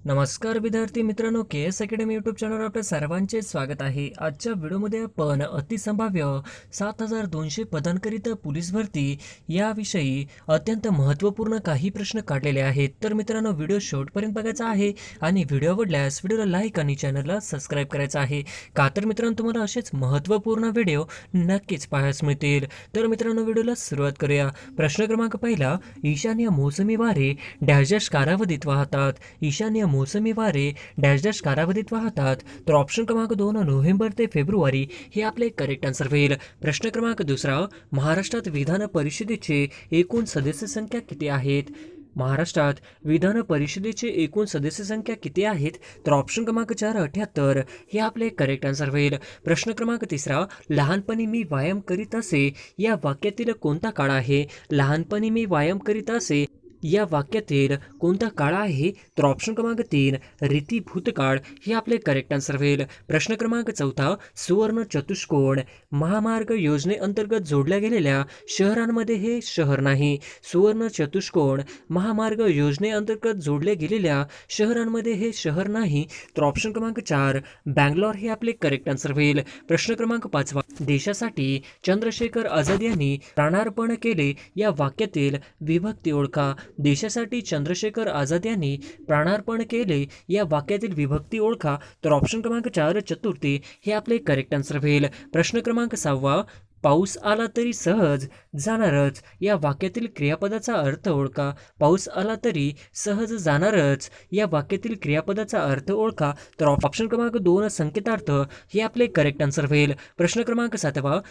नमस्कार विद्यार्थी मित्रांनो, के एस अकॅडमी यूट्यूब चॅनलवर आपल्या सर्वांचे स्वागत आहे. आजच्या व्हिडिओमध्ये आपण अतिसंभाव्य 7,200 पदांकरिता पोलीस भरती याविषयी अत्यंत महत्त्वपूर्ण काही प्रश्न काढलेले आहेत. तर मित्रांनो, व्हिडिओ शेवटपर्यंत बघायचा आहे आणि व्हिडिओ आवडल्यास व्हिडिओला लाईक आणि चॅनलला सबस्क्राईब करायचं आहे. का तर मित्रांनो, तुम्हाला असेच महत्त्वपूर्ण व्हिडिओ नक्कीच पाहायला मिळतील. तर मित्रांनो, व्हिडिओला सुरुवात करूया. प्रश्न क्रमांक पहिला, ईशान्य मोसमी वारे डॅश कालावधीत वाहतात. ईशान्य मोसमी वारे डॅश कालावधीत वाहतात. तर ऑप्शन क्रमांक 2 नोव्हेंबर ते फेब्रुवारी हे आपले करेक्ट आन्सर होईल. प्रश्न क्रमांक दुसरा, महाराष्ट्रात विधान परिषदेचे एकूण सदस्य संख्या किती आहेत? महाराष्ट्रात विधान परिषदेचे एकूण सदस्य संख्या किती आहेत? तर ऑप्शन क्रमांक 4 78 हे आपले करेक्ट आन्सर होईल. प्रश्न क्रमांक तिसरा, लहानपणी मी व्यायाम करीत असे या वाक्यातील कोणता काळ आहे? लहानपणी मी व्यायाम करीत असे या वाक्यातील कोणता काळ आहे? तर ऑप्शन क्रमांक 3 रीती भूतकाळ हे आपले करेक्ट आन्सर होईल. प्रश्न क्रमांक चौथा, सुवर्ण चतुष्कोण महामार्ग योजनेअंतर्गत जोडल्या गेलेल्या शहरांमध्ये हे शहर नाही. सुवर्ण चतुष्कोण महामार्ग योजनेअंतर्गत जोडल्या गेलेल्या शहरांमध्ये हे शहर नाही. तर ऑप्शन क्रमांक 4 बँगलोर हे आपले करेक्ट आन्सर होईल. प्रश्न क्रमांक 5, देशासाठी चंद्रशेखर आझाद यांनी प्राणार्पण केले या वाक्यातील विभक्ती ओळखा. देशासाठी चंद्रशेखर आझाद यांनी प्राणार्पण केले या वाक्यातील विभक्ती ओळखा. तर ऑप्शन क्रमांक 4 चतुर्थी हे आपले करेक्ट आन्सर होईल. प्रश्न क्रमांक 6, पाऊस आला तरी सहज जाणारच या वाक्यातील क्रियापदाचा अर्थ ओळखा. पाऊस आला तरी सहज जाणारच या वाक्यातील क्रियापदाचा अर्थ ओळखा. तर ऑप्शन क्रमांक 2 संकेतार्थ हे आपले करेक्ट आन्सर होईल. प्रश्न क्रमांक 7,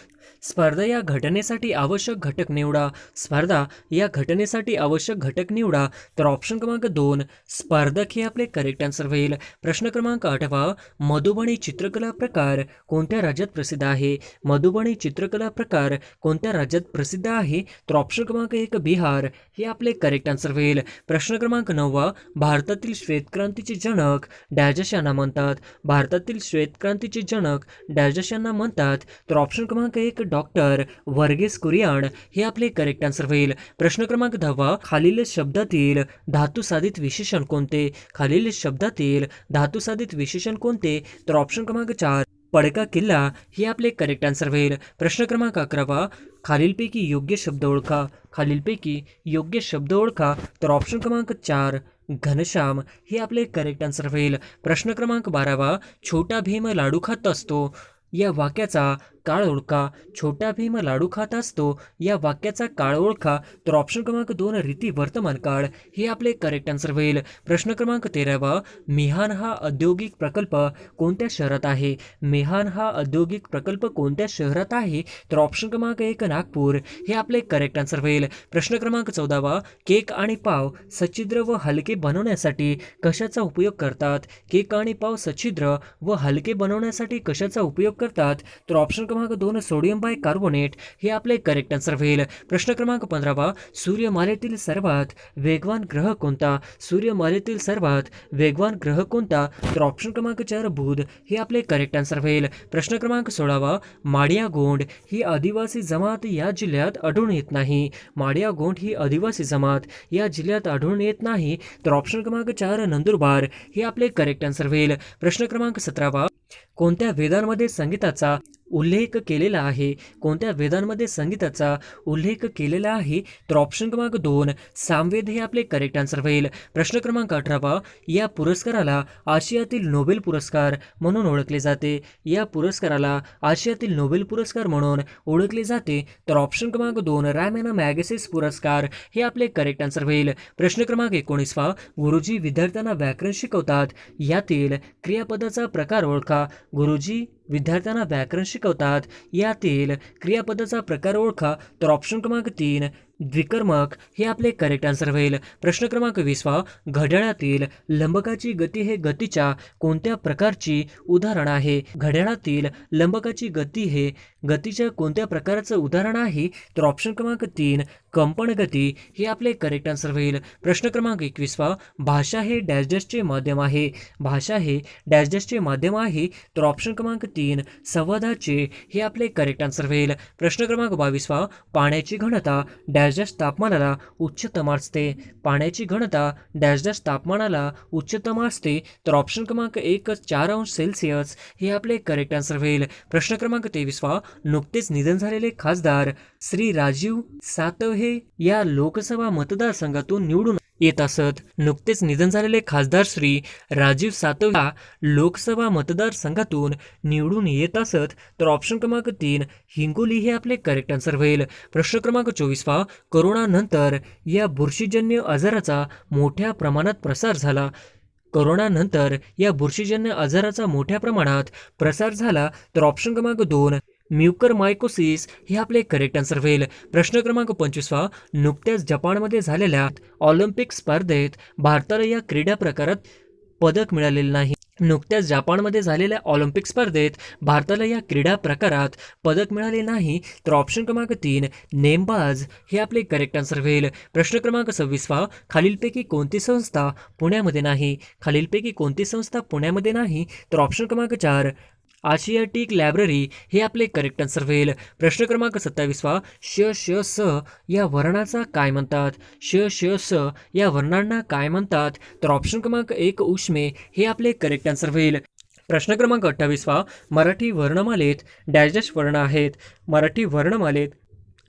स्पर्धा या घटनेसाठी आवश्यक घटक निवडा. स्पर्धा या घटनेसाठी आवश्यक घटक निवडा. तर ऑप्शन क्रमांक 2 स्पर्धक हे आपले करेक्ट आन्सर होईल. प्रश्न क्रमांक 8, मधुबनी चित्रकला प्रकार कोणत्या राज्यात प्रसिद्ध आहे? मधुबनी चित्रकला प्रकार कोणत्या राज्यात प्रसिद्ध आहे? तर ऑप्शन क्रमांक 1 बिहार हे आपले करेक्ट आन्सर होईल. प्रश्न क्रमांक 9, भारतातील श्वेतक्रांतीचे जनक डॅश यांना म्हणतात. भारतातील श्वेतक्रांतीचे जनक डॅश यांना म्हणतात. तर ऑप्शन क्रमांक 1 डॉक्टर वर्गीस कुरियन हे आपले करेक्ट आन्सर होईल. प्रश्न क्रमांक 10, खालील शब्दातील धातुसाधित विशेषण कोणते? खालील शब्दातील धातुसाधित विशेषण कोणते? तर ऑप्शन क्रमांक 4 पडका किल्ला हे आपले करेक्ट आन्सर होईल. प्रश्न क्रमांक 11, खालीलपैकी योग्य शब्द ओळखा. खालीलपैकी योग्य शब्द ओळखा. तर ऑप्शन क्रमांक 4 घनश्याम हे आपले करेक्ट आन्सर होईल. प्रश्न क्रमांक 12, छोटा भीम लाडू खात असतो या वाक्याचा काळ ओळखा. छोटा भीम लाडू खात असतो या वाक्याचा काळ ओळखा. तर ऑप्शन क्रमांक 2 रीती वर्तमान काळ हे आपले करेक्ट आन्सर होईल. प्रश्न क्रमांक 13, मिहान हा औद्योगिक प्रकल्प कोणत्या शहरात आहे? मिहान हा औद्योगिक प्रकल्प कोणत्या शहरात आहे? तर ऑप्शन क्रमांक 1 नागपूर हे आपले करेक्ट आन्सर होईल. प्रश्न क्रमांक 14, केक आणि पाव सच्छिद्र व हलके बनवण्यासाठी कशाचा उपयोग करतात? केक आणि पाव सच्छिद्र व हलके बनवण्यासाठी कशाचा उपयोग करतात? तर ऑप्शन क्रमांक 2 सोडियम बायकार्बोनेट हे आपले करेक्ट आन्सर होईल. प्रश्न क्रमांक 15, सूर्यमालेतील सर्वात वेगवान ग्रह कोणता? सूर्यमालेतील सर्वात वेगवान ग्रह कोणता? तर ऑप्शन क्रमांक 4 बुध हे आपले करेक्ट आन्सर होईल. प्रश्न क्रमांक 16, माडिया गोंड ही आदिवासी जमात या जिल्ह्यात आढळून येत नाही. माडिया गोंड ही आदिवासी जमात या जिल्ह्यात आढळून येत नाही. तर ऑप्शन क्रमांक 4 नंदुरबार हे आपले करेक्ट आन्सर होईल. प्रश्न क्रमांक 17, कोणत्या वेदांमध्ये संगीताचा उल्लेख केलेला आहे? कोणत्या वेदांमध्ये संगीताचा उल्लेख केलेला आहे? तर ऑप्शन क्रमांक 2 सामवेद हे आपले करेक्ट आन्सर होईल. प्रश्न क्रमांक 18, या पुरस्काराला आशियातील नोबेल पुरस्कार म्हणून ओळखले जाते. या पुरस्काराला आशियातील नोबेल पुरस्कार म्हणून ओळखले जाते. तर ऑप्शन क्रमांक 2 रॅमन मॅगसेस पुरस्कार हे आपले करेक्ट आन्सर होईल. प्रश्न क्रमांक 19, गुरुजी विद्यार्थ्यांना व्याकरण शिकवतात यातील क्रियापदाचा प्रकार ओळखा. गुरुजी विद्यार्थ्यांना व्याकरण शिकवतात यातील क्रियापदाचा प्रकार ओळखा. तर ऑप्शन क्रमांक 3 द्विकर्मक हे आपले करेक्ट आन्सर होईल. प्रश्न क्रमांक 20, घड्याळातील लंबकाची गती हे गतीच्या कोणत्या प्रकारची उदाहरण आहे? घड्याळातील लंबकाची गती हे गतीच्या कोणत्या प्रकारचं उदाहरण आहे? तर ऑप्शन क्रमांक 3 कंपन गती हे आपले करेक्ट आन्सर होईल. प्रश्न क्रमांक 21 भाषा हे डॅश डॅशचे माध्यम आहे. भाषा हे डॅश डॅशचे माध्यम आहे. तर ऑप्शन क्रमांक 3 संवादाचे हे आपले करेक्ट आन्सर होईल. प्रश्न क्रमांक 22 पाण्याची घनता डॅश डॅश तापमानाला उच्चतम असते. पाण्याची घनता डॅश डॅश तापमानाला उच्चतम असते. तर ऑप्शन क्रमांक 1 4 अंश सेल्सिअस हे आपले करेक्ट आन्सर होईल. प्रश्न क्रमांक 23 नुकतेच निधन झालेले खासदार श्री राजीव सातव हे या लोकसभा मतदारसंघातून निवडून येत असत. नुकतेच निधन झालेले खासदार श्री राजीव सातव या लोकसभा मतदारसंघातून निवडून येत असत. तर ऑप्शन क्रमांक 3 हिंगोली हे आपले करेक्ट आन्सर होईल. प्रश्न क्रमांक 24 कोरोना नंतर या बुरशीजन्य आजाराचा मोठ्या प्रमाणात प्रसार झाला. कोरोनानंतर या बुरशीजन्य आजाराचा मोठ्या प्रमाणात प्रसार झाला. तर ऑप्शन क्रमांक 2 म्युकरमायकोसिस हे आपले करेक्ट आन्सर होईल. प्रश्न क्रमांक 25 नुकत्याच जपानमध्ये झालेल्या ऑलिम्पिक स्पर्धेत भारताला या क्रीडा प्रकारात पदक मिळालेले नाही. नुकत्याच जपानमध्ये झालेल्या ऑलिम्पिक स्पर्धेत भारताला या क्रीडा प्रकारात पदक मिळाले नाही. तर ऑप्शन क्रमांक 3 नेमबाज हे आपले करेक्ट आन्सर होईल. प्रश्न क्रमांक 26 खालीलपैकी कोणती संस्था पुण्यामध्ये नाही? खालीलपैकी कोणती संस्था पुण्यामध्ये नाही? तर ऑप्शन क्रमांक 4 आशियाटिक लायब्ररी हे आपले करेक्ट आन्सर होईल. प्रश्न क्रमांक 27 श श स या वर्णाचा काय म्हणतात? श श स या वर्णांना काय म्हणतात? तर ऑप्शन क्रमांक 1 उष्मे हे आपले करेक्ट आन्सर होईल. प्रश्न क्रमांक 28 मराठी वर्णमालेत डॅश डॅश वर्ण आहेत. मराठी वर्णमालेत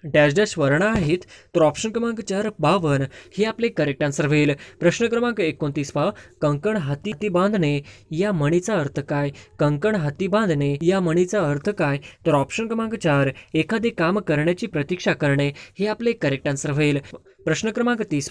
डॅश डॅश वर्ण आहेत. तर ऑप्शन क्रमांक 4 52 हे आपले करेक्ट आन्सर होईल. प्रश्न क्रमांक 29 कंकण हाती बांधणे या म्हणीचा अर्थ काय? कंकण हाती बांधणे या म्हणीचा अर्थ काय? तर ऑप्शन क्रमांक 4 एखादे काम करण्याची प्रतीक्षा करणे हे आपले करेक्ट आन्सर होईल. प्रश्न क्रमांक 30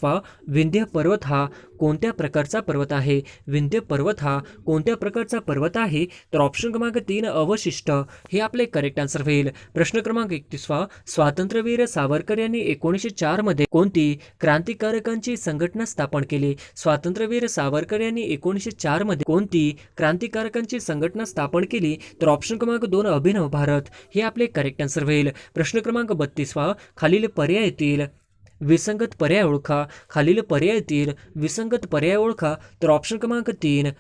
विंध्य पर्वत हा कोणत्या प्रकारचा पर्वत आहे? विंध्य पर्वत हा कोणत्या प्रकारचा पर्वत आहे? तर ऑप्शन क्रमांक 3 अवशिष्ट हे आपले करेक्ट आन्सर होईल. प्रश्न क्रमांक 31 स्वातंत्र्यवीर सावरकर यांनी 1904 मध्ये कोणती क्रांतिकारकांची संघटना स्थापन केली? स्वातंत्र्यवीर सावरकर यांनी 1904 मध्ये कोणती क्रांतिकारकांची संघटना स्थापन केली? तर ऑप्शन क्रमांक 2 अभिनव भारत हे आपले करेक्ट आन्सर होईल. प्रश्न क्रमांक 32 खालील पर्यायातील विसंगत पर्याय ओळखा. खालील पर्यायातील विसंगत पर्याय ओळखा. तर ऑप्शन क्रमांक 3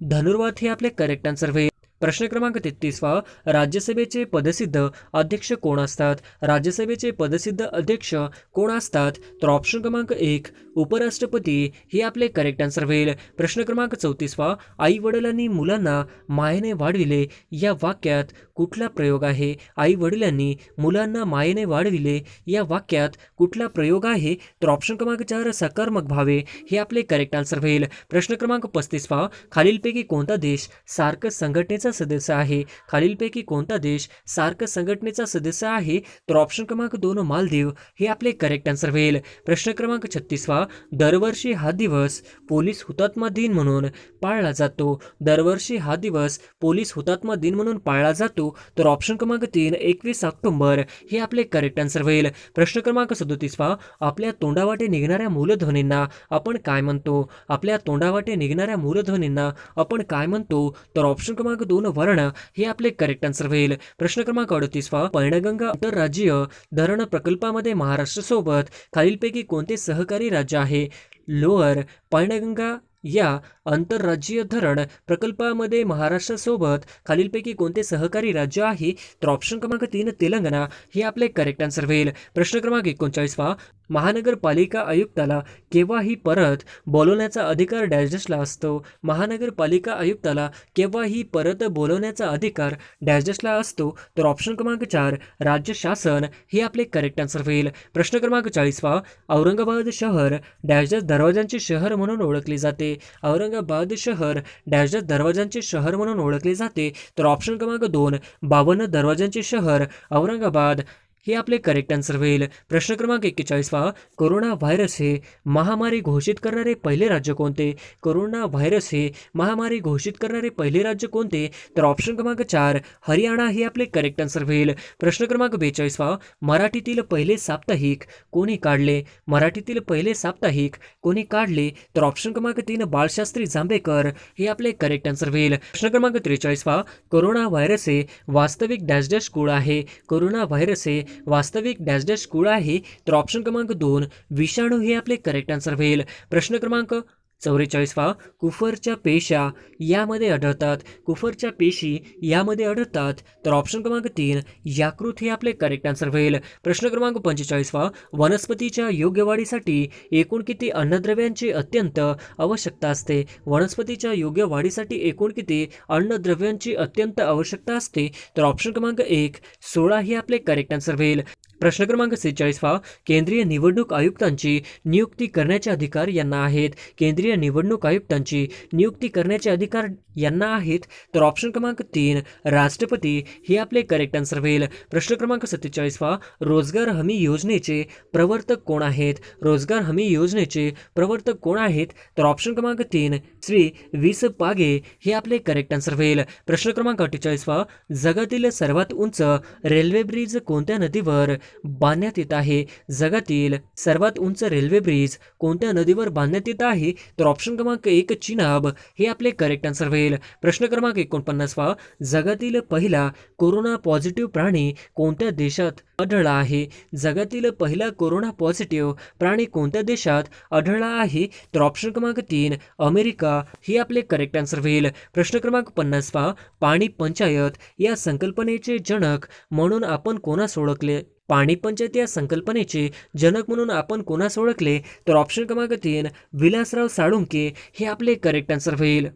धनुर्वात हे आपले करेक्ट आन्सर होईल. प्रश्न क्रमांक 33 राज्यसभेचे पदसिद्ध अध्यक्ष कोण असतात? राज्यसभेचे पदसिद्ध अध्यक्ष कोण असतात? तर ऑप्शन क्रमांक 1 उपराष्ट्रपती हे आपले करेक्ट आन्सर होईल. प्रश्न क्रमांक 34 आई वडिलांनी मुलांना मायेने वाढविले या वाक्यात कुठला प्रयोग आहे? आई वडिलांनी मुलांना मायेने वाढविले या वाक्यात कुठला प्रयोग आहे? तर ऑप्शन क्रमांक 4 सकारात्मक भावे हे आपले करेक्ट आन्सर होईल. प्रश्न क्रमांक 35 खालीलपैकी कोणता देश सार्क संघटनेचा सदस्य आहे? खालीलपैकी कोणता देश सार्क संघटनेचा सदस्य आहे? तर ऑप्शन क्रमांक 2 मालदीव हे आपले करेक्ट आन्सर होईल. प्रश्न क्रमांक 36 दरवर्षी हा दिवस पोलीस हुतात्मा दिन म्हणून पाळला जातो. दरवर्षी हा दिवस पोलीस हुतात्मा दिन म्हणून पाळला जातो. तर ऑप्शन क्रमांक 3 21 ऑक्टोबर हे आपले करेक्ट आन्सर होईल. प्रश्न क्रमांक 37 आपल्या तोंडावाटे निघणाऱ्या मूलध्वनींना आपण काय म्हणतो? आपल्या तोंडावाटे निघणाऱ्या मूलध्वनींना आपण काय म्हणतो? तर ऑप्शन क्रमांक 2 वर्ण हे आपले करेक्ट आन्सर होईल. प्रश्न क्रमांक 38 पैनगंगा आंतरराज्यीय धरण प्रकल्पामध्ये महाराष्ट्र सोबत खालीलपैकी कोणते सहकारी राज्य आहे? लोअर पैनगंगा या आंतरराज्यीय धरण प्रकल्पामध्ये महाराष्ट्रासोबत खालीलपैकी कोणते सहकारी राज्य आहे? तर ऑप्शन क्रमांक 3 तेलंगणा हे आपले करेक्ट आन्सर होईल. प्रश्न क्रमांक 39 महानगरपालिका आयुक्ताला केव्हाही परत बोलवण्याचा अधिकार डॅश डॅशला असतो. महानगरपालिका आयुक्ताला केव्हाही परत बोलवण्याचा अधिकार डॅश डॅशला असतो. तर ऑप्शन क्रमांक 4 राज्य शासन हे आपले करेक्ट आन्सर होईल. प्रश्न क्रमांक 40 औरंगाबाद शहर डॅश डॅश दरवाजांचे शहर म्हणून ओळखले जाते. औरंगाबाद शहर डॅश डॅश दरवाजांचे शहर म्हणून ओळखले जाते. तर ऑप्शन क्रमांक 2 52 दरवाजांचे शहर औरंगाबाद हे आपले करेक्ट आन्सर होईल. प्रश्न क्रमांक 41 कोरोना व्हायरस हे महामारी घोषित करणारे पहिले राज्य कोणते? कोरोना व्हायरस हे महामारी घोषित करणारे पहिले राज्य कोणते? तर ऑप्शन क्रमांक 4 हरियाणा हे आपले करेक्ट आन्सर होईल. प्रश्न क्रमांक 42 मराठीतील पहिले साप्ताहिक कोणी काढले? मराठीतील पहिले साप्ताहिक कोणी काढले? तर ऑप्शन क्रमांक 3 बाळशास्त्री जांभेकर हे आपले करेक्ट आन्सर होईल. प्रश्न क्रमांक 43 कोरोना व्हायरस हे वास्तविक डॅश डॅश कुळ आहे? कोरोना व्हायरस हे वास्तविक डॅश डॅश कुळ आहे? तर ऑप्शन क्रमांक 2 विषाणू हे आपले करेक्ट आन्सर होईल. प्रश्न क्रमांक 44 कुफरच्या पेशा यामध्ये आढळतात. कुफरच्या पेशी यामध्ये आढळतात. तर ऑप्शन क्रमांक 3 याकृत हे आपले करेक्ट आन्सर होईल. प्रश्न क्रमांक 45 वनस्पतीच्या योग्य वाढीसाठी एकूण किती अन्नद्रव्यांची अत्यंत आवश्यकता असते? वनस्पतीच्या योग्य वाढीसाठी एकूण किती अन्नद्रव्यांची अत्यंत आवश्यकता असते? तर ऑप्शन क्रमांक 1 16 हे आपले करेक्ट आन्सर होईल. प्रश्न क्रमांक 46 केंद्रीय निवडणूक आयुक्तांची नियुक्ती करण्याचे अधिकार यांना आहेत. केंद्रीय निवडणूक आयुक्तांची नियुक्ती करण्याचे अधिकार यांना आहेत. तर ऑप्शन क्रमांक 3 राष्ट्रपती हे आपले करेक्ट आन्सर होईल. प्रश्न क्रमांक 47 रोजगार हमी योजनेचे प्रवर्तक कोण आहेत? रोजगार हमी योजनेचे प्रवर्तक कोण आहेत? तर ऑप्शन क्रमांक 3 श्री वीस पागे हे आपले करेक्ट आन्सर होईल. प्रश्न क्रमांक 48 जगातील सर्वात उंच रेल्वे ब्रिज कोणत्या नदीवर बांधण्यात येत आहे? जगातील सर्वात उंच रेल्वे ब्रिज कोणत्या नदीवर बांधण्यात येत आहे? तर ऑप्शन क्रमांक 1 चिनाब हे आपले करेक्ट आन्सर होईल. प्रश्न क्रमांक 49 जगातील पहिला कोरोना पॉझिटिव्ह प्राणी कोणत्या देशात आढळला आहे? जगातील पहिला कोरोना पॉझिटिव्ह प्राणी कोणत्या देशात आढळला आहे? तर ऑप्शन क्रमांक 3 अमेरिका हे आपले करेक्ट आन्सर होईल. प्रश्न क्रमांक 50 पाणी पंचायत या संकल्पनेचे जनक म्हणून आपण कोणास ओळखले? पाणी पंचायत या संकल्पनेचे जनक म्हणून आपण कोणास ओळखले? तर ऑप्शन क्रमांक 3 विलासराव साळुंके हे आपले करेक्ट आन्सर होईल.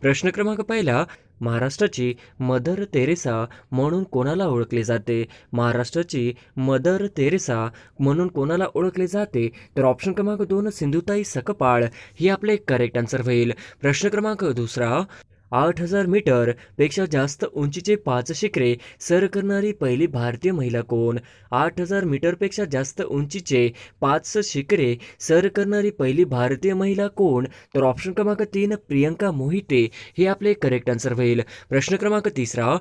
प्रश्न क्रमांक 1 महाराष्ट्राची मदर तेरेसा म्हणून कोणाला ओळखले जाते? महाराष्ट्राची मदर तेरेसा म्हणून कोणाला ओळखले जाते? तर ऑप्शन क्रमांक 2 सिंधुताई सकपाळ हे आपले करेक्ट आन्सर होईल. प्रश्न क्रमांक 2 8000 मीटर पेक्षा जास्त उंचीचे 5 शिखरे सर करणारी पहिली भारतीय महिला कोण? 8000 मीटरपेक्षा जास्त उंचीचे 5 शिखरे सर करणारी पहिली भारतीय महिला कोण? तर ऑप्शन क्रमांक 3 प्रियंका मोहिते हे आपले करेक्ट आन्सर होईल. प्रश्न क्रमांक 3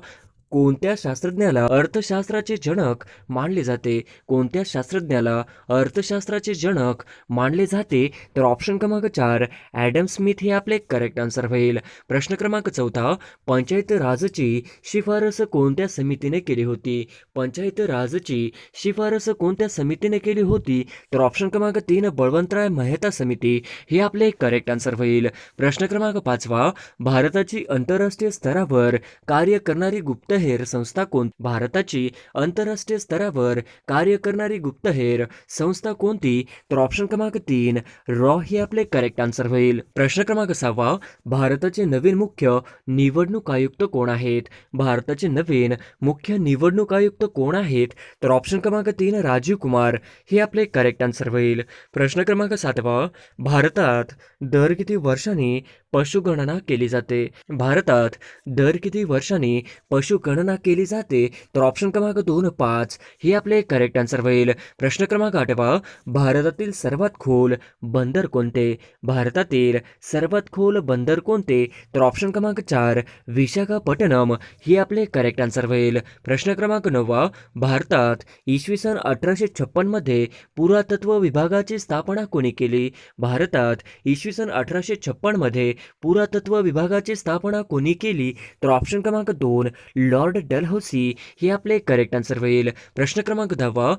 कोणत्या शास्त्रज्ञाला अर्थशास्त्राचे जनक मानले जाते? कोणत्या शास्त्रज्ञाला अर्थशास्त्राचे जनक मानले जाते? तर ऑप्शन क्रमांक 4 ॲडम स्मिथ हे आपले करेक्ट आन्सर होईल. प्रश्न क्रमांक 4 पंचायत राजची शिफारस कोणत्या समितीने केली होती? पंचायत राजची शिफारस कोणत्या समितीने केली होती? तर ऑप्शन क्रमांक 3 बळवंतराय मेहता समिती हे आपले करेक्ट आन्सर होईल. प्रश्न क्रमांक 5 भारताची आंतरराष्ट्रीय स्तरावर कार्य करणारी गुप्तहेर संस्था कोण? भारताची आंतरराष्ट्रीय स्तरावर कार्य करणारी गुप्तहेर संस्था कोणती? तर ऑप्शन क्रमांक 3 रॉ हे आपले करेक्ट आन्सर होईल. प्रश्न क्रमांक 6 भारताचे नवीन मुख्य निवडणूक आयुक्त कोण आहेत? भारताचे नवीन मुख्य निवडणूक आयुक्त कोण आहेत? तर ऑप्शन क्रमांक 3 राजीव कुमार हे आपले करेक्ट आन्सर होईल. प्रश्न क्रमांक 7 भारतात दर किती वर्षांनी पशुगणना केली जाते? भारतात दर किती वर्षांनी पशुगणना केली जाते? तर ऑप्शन क्रमांक 2 5 हे आपले करेक्ट आन्सर होईल. प्रश्न क्रमांक 8 भारतातील सर्वात खोल बंदर कोणते? भारतातील सर्वात खोल बंदर कोणते? तर ऑप्शन क्रमांक 4 विशाखापट्टणम हे आपले करेक्ट आन्सर होईल. प्रश्न क्रमांक 9 भारतात इसवी सन 1856 मध्ये पुरातत्व विभागाची स्थापना कोणी केली? भारतात इसवी सन 1856 मध्ये पुरातत्व विभागाची स्थापना कोणी केली? तर ऑप्शन क्रमांक 2 लॉर्ड डलहौसी हे आपले करेक्ट आन्सर होईल. प्रश्न क्रमांक 10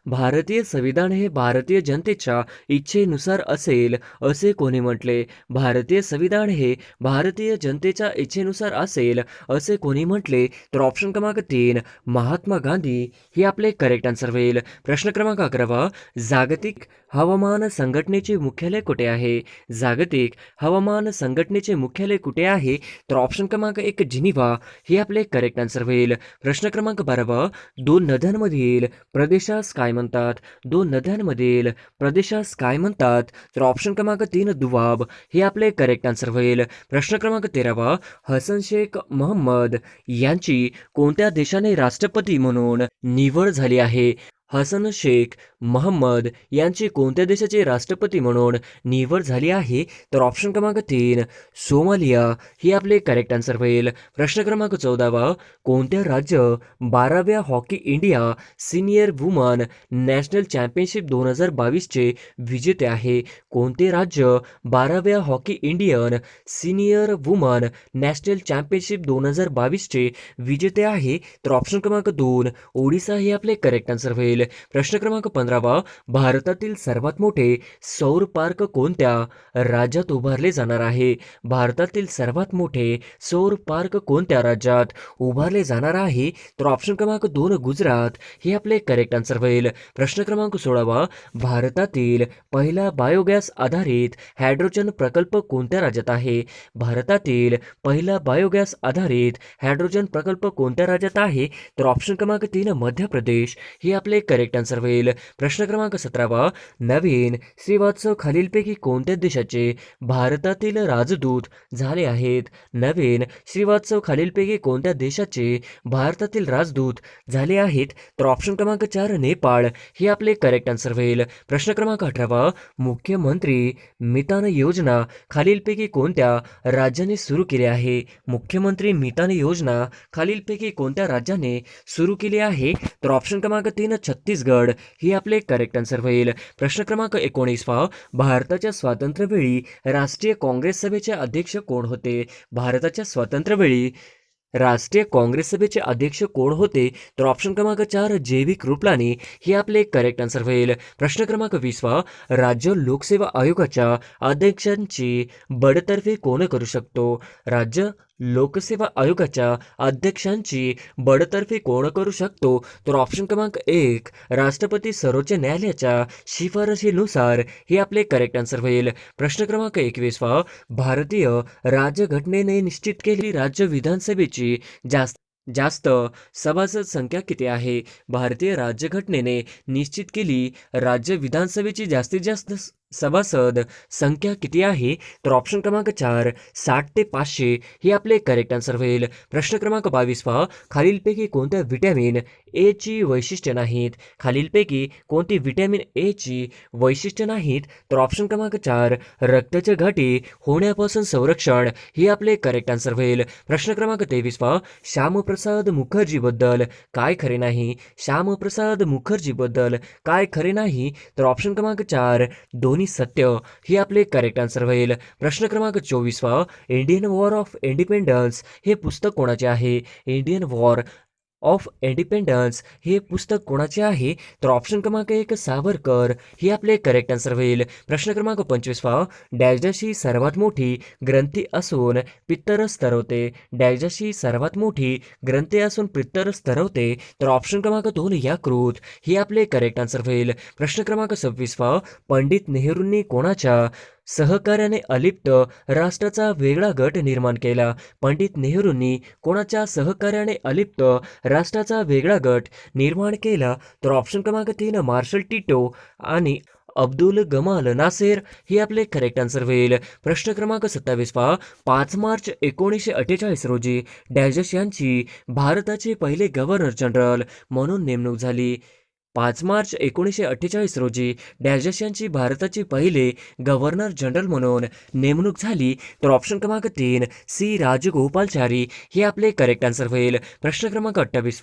भारतीय संविधान हे भारतीय जनतेच्या इच्छेनुसार असेल असे कोणी म्हटले? भारतीय संविधान हे भारतीय जनतेच्या इच्छेनुसार असेल असे कोणी म्हटले? तर ऑप्शन क्रमांक 3 महात्मा गांधी हे आपले करेक्ट आन्सर होईल. प्रश्न क्रमांक 11 जागतिक हवामान संघटनेचे मुख्यालय कुठे आहे? जागतिक हवामान संघटनेचे मुख्यालय कुठे आहे? तर ऑप्शन क्रमांक 1 जिनिव्हा हे आपले करेक्ट आन्सर होईल. प्रश्न क्रमांक 12 दोन नद्यांमधील प्रदेशास प्रदेशास काय म्हणतात? दोन नद्यांमधील प्रदेशास काय म्हणतात? तर ऑप्शन क्रमांक 3 दुवाब हे आपले करेक्ट आन्सर होईल. प्रश्न क्रमांक 13 हसन शेख मोहम्मद यांची कोणत्या देशाने राष्ट्रपती म्हणून निवड झाली आहे? हसन शेख मोहम्मद यांची कोणत्या देशाचे राष्ट्रपती म्हणून निवड झाली आहे? तर ऑप्शन क्रमांक 3 सोमालिया ही आपले करेक्ट आन्सर होईल. प्रश्न क्रमांक 14 कोणत्या राज्य 12व्या hockey India senior woman national championship 2022चे विजेते आहे? कोणते राज्य 12व्या hockey Indian senior woman national championship 2022चे विजेते आहे? तर ऑप्शन क्रमांक 2 ओडिसा हे आपले करेक्ट आन्सर होईल. प्रश्न क्रमांक 15 भारतातील सर्वात मोठे सौर पार्क कोणत्या राज्यात उभारले जाणार आहे? भारतातील सर्वात मोठे सौर पार्क कोणत्या राज्यात उभारले जाणार आहे? तर ऑप्शन क्रमांक 2 गुजरात हे आपले करेक्ट आन्सर होईल. प्रश्न क्रमांक 16 भारतातील पहिला बायोगॅस आधारित हायड्रोजन प्रकल्प कोणत्या राज्यात आहे? भारतातील पहिला बायोगॅस आधारित हायड्रोजन प्रकल्प कोणत्या राज्यात आहे? तर ऑप्शन क्रमांक 3 मध्य प्रदेश हे आपले करेक्ट आन्सर होईल. प्रश्न क्रमांक 17 नवीन श्रीवास्तव खालीलपैकी कोणत्या देशाचे भारतातील राजदूत झाले आहेत? नवीन श्रीवास्तव खालीलपैकी कोणत्या देशाचे भारतातील राजदूत झाले आहेत? तर ऑप्शन क्रमांक 4 नेपाळ हे आपले करेक्ट आन्सर होईल. प्रश्न क्रमांक 18 मुख्यमंत्री मितान योजना खालीलपैकी कोणत्या राज्याने सुरू केली आहे? मुख्यमंत्री मितान योजना खालीलपैकी कोणत्या राज्याने सुरू केली आहे? तर ऑप्शन क्रमांक 3 छत्तीसगड ही आपले करेक्ट आन्सर होईल. प्रश्न क्रमांक 19 भारताच्या स्वातंत्र्यवेळी राष्ट्रीय काँग्रेस सभेचे अध्यक्ष कोण होते? भारताच्या स्वातंत्र्यवेळी राष्ट्रीय काँग्रेस सभेचे अध्यक्ष कोण होते? तर ऑप्शन क्रमांक 4 जे.व्ही. कृपलानी हे आपले करेक्ट आन्सर होईल. प्रश्न क्रमांक 20 राज्य लोकसेवा आयोगाच्या अध्यक्षांची बडतर्फी कोण करू शकतो? राज्य लोकसेवा आयोगाच्या अध्यक्षांची बडतर्फी कोण करू शकतो? तर ऑप्शन क्रमांक 1 राष्ट्रपती सर्वोच्च न्यायालयाच्या शिफारशीनुसार हे आपले करेक्ट आन्सर होईल. प्रश्न क्रमांक 21 भारतीय राज्यघटनेने निश्चित केलेली राज्य विधानसभेची जास्त सभासद संख्या किती आहे? भारतीय राज्यघटनेने निश्चित केली राज्य विधानसभेची जास्तीत जास्त सभासद संख्या किती आहे? तर ऑप्शन क्रमांक 4 60 ते 500 हे आपले करेक्ट आन्सर होईल. प्रश्न क्रमांक 22 खालीलपैकी कोणत्या व्हिटॅमिन ए ची वैशिष्ट्य नाहीत? खालीलपैकी कोणती व्हिटॅमिन ए ची वैशिष्ट्य नाहीत? तर ऑप्शन क्रमांक 4 रक्ताच्या गाठी होण्यापासून संरक्षण हे आपले करेक्ट आन्सर होईल. प्रश्न क्रमांक 23 श्यामप्रसाद मुखर्जीबद्दल काय खरे नाही? श्यामप्रसाद मुखर्जीबद्दल काय खरे नाही? तर ऑप्शन क्रमांक 4 दोन्ही सत्य हे आपले करेक्ट आन्सर होईल. प्रश्न क्रमांक 24 इंडियन वॉर ऑफ इंडिपेंडन्स हे पुस्तक कोणाचे आहे? इंडियन वॉर ऑफ इंडिपेंडन्स हे पुस्तक कोणाचे आहे? तर ऑप्शन क्रमांक 1 सावरकर हे आपले करेक्ट आन्सर होईल. प्रश्न क्रमांक 25 डॅशडॅशी सर्वात मोठी ग्रंथी असून पित्तरस तरवते? डॅशडॅशी सर्वात मोठी ग्रंथी असून पित्तरस तरवते? तर ऑप्शन क्रमांक 2 यकृत हे आपले करेक्ट आन्सर होईल. प्रश्न क्रमांक 26 पंडित नेहरूंनी कोणाच्या सहकार्याने अलिप्त राष्ट्राचा वेगळा गट निर्माण केला? पंडित नेहरूंनी कोणाच्या सहकार्याने अलिप्त राष्ट्राचा वेगळा गट निर्माण केला? तर ऑप्शन क्रमांक 3 मार्शल टिटो आणि अब्दुल गमाल नासेर हे आपले करेक्ट आन्सर होईल. प्रश्न क्रमांक 27 5 मार्च 1948 रोजी डॅशडॅश यांची भारताचे पहिले गव्हर्नर जनरल म्हणून नेमणूक झाली? 5 मार्च 1948 रोजी डॅशडॅश यांची भारताची पहिले गव्हर्नर जनरल म्हणून नेमणूक झाली? तर ऑप्शन क्रमांक 3 सी राजगोपालचारी हे आपले करेक्ट आन्सर होईल. प्रश्न क्रमांक 28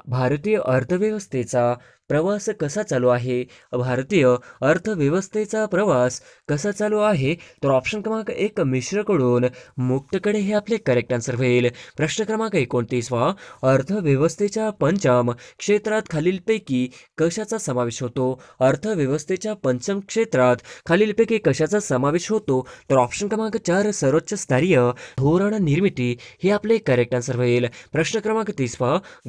भारतीय अर्थव्यवस्थेचा प्रवास कसा चालू आहे? भारतीय अर्थव्यवस्थेचा प्रवास कसा चालू आहे? तर ऑप्शन क्रमांक 1 मिश्रकडून मुक्तकडे हे आपले करेक्ट आन्सर होईल. प्रश्न क्रमांक 29 अर्थव्यवस्थेच्या पंचम क्षेत्रात खालीलपैकी कशाचा समावेश होतो? अर्थव्यवस्थेच्या पंचम क्षेत्रात खालीलपैकी कशाचा समावेश होतो? तर ऑप्शन क्रमांक 4 सर्वोच्च स्तरीय धोरण निर्मिती हे आपले करेक्ट आन्सर होईल. प्रश्न क्रमांक 30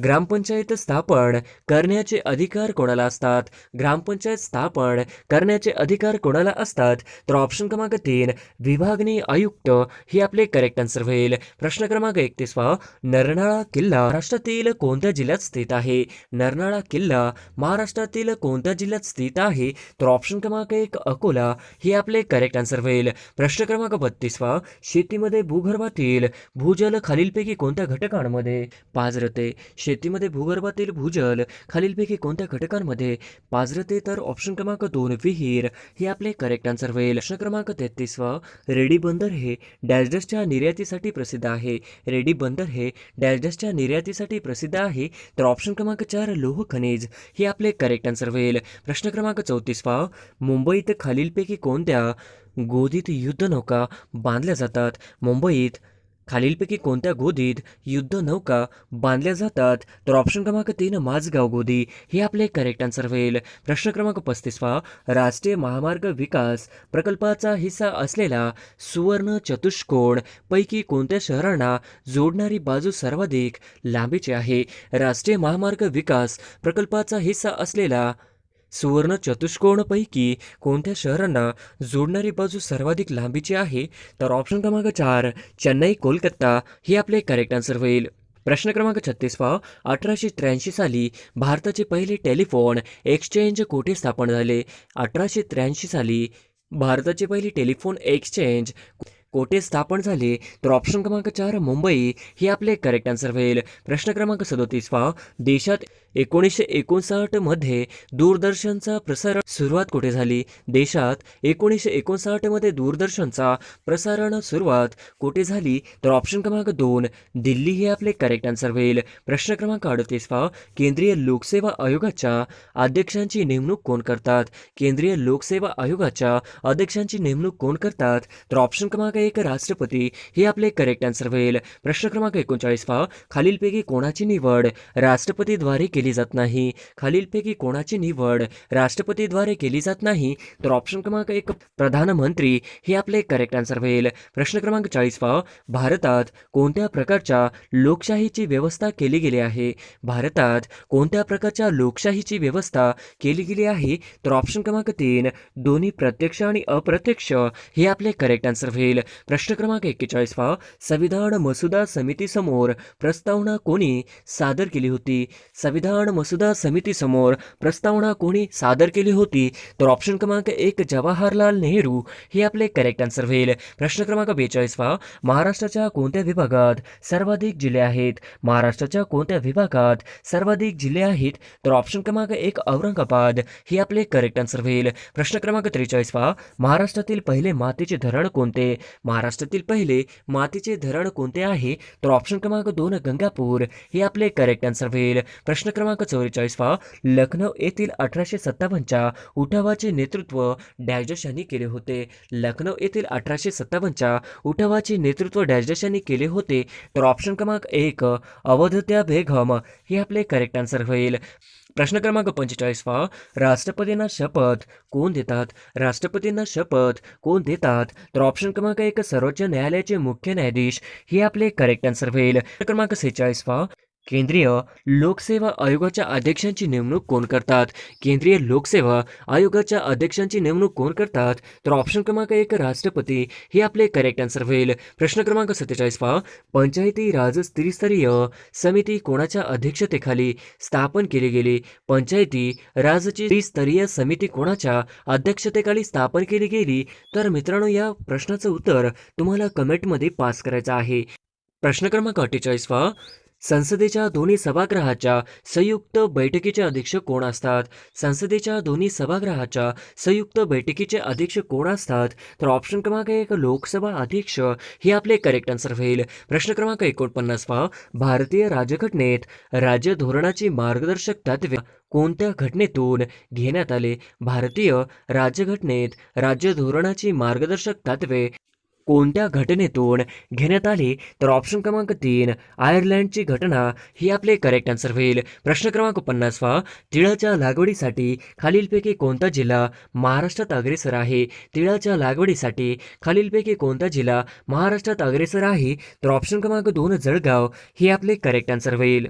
ग्रामपंचायत ग्रामपंचायत स्थापन करण्याचे अधिकार कोणाला असतात? ग्रामपंचायत स्थापन करण्याचे अधिकार कोणाला असतात? तर ऑप्शन क्रमांक 3 विभागीय आयुक्त हे आपले करेक्ट आन्सर होईल. प्रश्न क्रमांक 31 नरनाळा किल्ला महाराष्ट्रातील कोणत्या जिल्ह्यात स्थित आहे? नरनाळा किल्ला महाराष्ट्रातील कोणत्या जिल्ह्यात स्थित आहे? तर ऑप्शन क्रमांक 1 अकोला हे आपले करेक्ट आन्सर होईल. प्रश्न क्रमांक 32 शेतीमध्ये भूगर्भातील भूजल खालीलपैकी कोणत्या घटकांमध्ये पाझरते? शेतीमध्ये भूगर्भातील भूजल खालीलपैकी कोणत्या घटकांमध्ये पाझरते? तर ऑप्शन क्रमांक 2 विहीर हे आपले करेक्ट आन्सर होईल. प्रश्न क्रमांक 33 रेडी बंदर हे डॅश डॅशच्या निर्यातीसाठी प्रसिद्ध आहे. रेडी बंदर हे डॅश डॅशच्या निर्यातीसाठी प्रसिद्ध आहे. तर ऑप्शन क्रमांक 4 लोह खनिज हे आपले करेक्ट आन्सर होईल. प्रश्न क्रमांक 34 मुंबईत खालीलपैकी कोणत्या गोदीत युद्धनौका बांधल्या जातात? मुंबईत खालीलपैकी कोणत्या गोदीत युद्धनौका बांधल्या जातात? तर ऑप्शन क्रमांक 3 माझगाव गोदी हे आपले करेक्ट आन्सर होईल. प्रश्न क्रमांक 35 राष्ट्रीय महामार्ग विकास प्रकल्पाचा हिस्सा असलेला सुवर्ण चतुष्कोण पैकी कोणत्या शहरांना जोडणारी बाजू सर्वाधिक लांबीची आहे? राष्ट्रीय महामार्ग विकास प्रकल्पाचा हिस्सा असलेला सुवर्ण चतुष्कोणपैकी कोणत्या शहरांना जोडणारी बाजू सर्वाधिक लांबीची आहे? तर ऑप्शन क्रमांक 4 चेन्नई कोलकाता हे आपले करेक्ट आन्सर होईल. प्रश्न क्रमांक 36 1883 साली भारताचे पहिले टेलिफोन एक्सचेंज कोठे स्थापन झाले? 1883 साली भारताचे पहिले टेलिफोन एक्सचेंज कोठे स्थापन झाले? तर ऑप्शन क्रमांक 4 मुंबई हे आपले करेक्ट आन्सर होईल. प्रश्न क्रमांक 37 देशात 1959 मध्ये दूरदर्शनचा प्रसारण सुरुवात कुठे झाली? देशात 1959 मध्ये दूरदर्शनचा प्रसारण सुरुवात कुठे झाली? तर ऑप्शन क्रमांक 2 दिल्ली हे आपले करेक्ट आन्सर होईल. प्रश्न क्रमांक 38 केंद्रीय लोकसेवा आयोगाच्या अध्यक्षांची नेमणूक कोण करतात? केंद्रीय लोकसेवा आयोगाच्या अध्यक्षांची नेमणूक कोण करतात? तर ऑप्शन क्रमांक 1 राष्ट्रपती हे आपले करेक्ट आन्सर होईल. प्रश्न क्रमांक 39 खालीलपैकी कोणाची निवड राष्ट्रपतीद्वारे केली जात नाही? खालीलपैकी कोणाची निवड राष्ट्रपतीद्वारे केली जात नाही? तर ऑप्शन क्रमांक 1 प्रधानमंत्री हे आपले करेक्ट आन्सर होईल. प्रश्न क्रमांक 40 भारतात कोणत्या प्रकारच्या लोकशाहीची व्यवस्था केली गेली आहे? भारतात कोणत्या प्रकारच्या लोकशाहीची व्यवस्था केली गेली आहे? तर ऑप्शन क्रमांक 3 दोन्ही प्रत्यक्ष आणि अप्रत्यक्ष हे आपले करेक्ट आन्सर होईल. प्रश्न क्रमांक 41 संविधान मसुदा समितीसमोर प्रस्तावना कोणी सादर केली होती? संविधान मसुदा समितीसमोर प्रस्तावना कोणी सादर केली होती? तर ऑप्शन क्रमांक 1 जवाहरलाल नेहरू हे आपले करेक्ट आन्सर होईल. प्रश्न क्रमांक 42 महाराष्ट्राच्या कोणत्या विभागात सर्वाधिक जिल्हे आहेत? महाराष्ट्राच्या कोणत्या विभागात सर्वाधिक जिल्हे आहेत? तर ऑप्शन क्रमांक 1 औरंगाबाद हे आपले करेक्ट आन्सर होईल. प्रश्न क्रमांक 43 महाराष्ट्रातील पहिले मातीचे धरण कोणते? महाराष्ट्रातील पहिले मातीचे धरण कोणते आहे? तर ऑप्शन क्रमांक 2 गंगापूर हे आपले करेक्ट आन्सर होईल. प्रश्न क्रमांक 44 लखनौ येथील 1857च्या उठावाचे नेतृत्व डॅश यांनी केले होते? लखनौ येथील 1857च्या उठावाचे नेतृत्व डॅश यांनी केले होते? तर ऑप्शन क्रमांक 1 अवधूता बेगम हे आपले करेक्ट आन्सर होईल. प्रश्न क्रमांक 45 राष्ट्रपतींना शपथ कोण देतात? राष्ट्रपतींना शपथ कोण देतात? तर ऑप्शन क्रमांक 1 सर्वोच्च न्यायालयाचे मुख्य न्यायाधीश हे आपले करेक्ट आन्सर होईल. प्रश्न क्रमांक 46 केंद्रीय लोकसेवा आयोगाच्या अध्यक्षांची नेमणूक कोण करतात? केंद्रीय लोकसेवा आयोगाच्या अध्यक्षांची नेमणूक कोण करतात? तर ऑप्शन क्रमांक 1 राष्ट्रपती हे आपले करेक्ट आन्सर होईल. प्रश्न क्रमांक 47 पंचायती राज त्रिस्तरीय समिती कोणाच्या अध्यक्षतेखाली स्थापन केली गेली? पंचायती राजची त्रिस्तरीय समिती कोणाच्या अध्यक्षतेखाली स्थापन केली गेली? तर मित्रांनो, या प्रश्नाचं उत्तर तुम्हाला कमेंटमध्ये पास करायचं आहे. प्रश्न क्रमांक 48 संसदेच्या दोन्ही सभागृहाच्या संयुक्त बैठकीचे अध्यक्ष कोण असतात? संसदेच्या दोन्ही सभागृहाच्या संयुक्त बैठकीचे अध्यक्ष कोण असतात? तर ऑप्शन क्रमांक 1 लोकसभा अध्यक्ष हे आपले करेक्ट आन्सर होईल. प्रश्न क्रमांक 49 भारतीय राज्यघटनेत राज्य धोरणाची मार्गदर्शक तत्त्वे कोणत्या घटनेतून घेण्यात आले? भारतीय राज्यघटनेत राज्य धोरणाची मार्गदर्शक तत्त्वे कोणत्या घटनेतून घेण्यात आले? तर ऑप्शन क्रमांक 3 आयर्लंडची घटना ही आपले करेक्ट आन्सर होईल. प्रश्न क्रमांक 50 तिळाच्या लागवडीसाठी खालीलपैकी कोणता जिल्हा महाराष्ट्रात अग्रेसर आहे? तिळाच्या लागवडीसाठी खालीलपैकी कोणता जिल्हा महाराष्ट्रात अग्रेसर आहे? तर ऑप्शन क्रमांक 2 जळगाव हे आपले करेक्ट आन्सर होईल.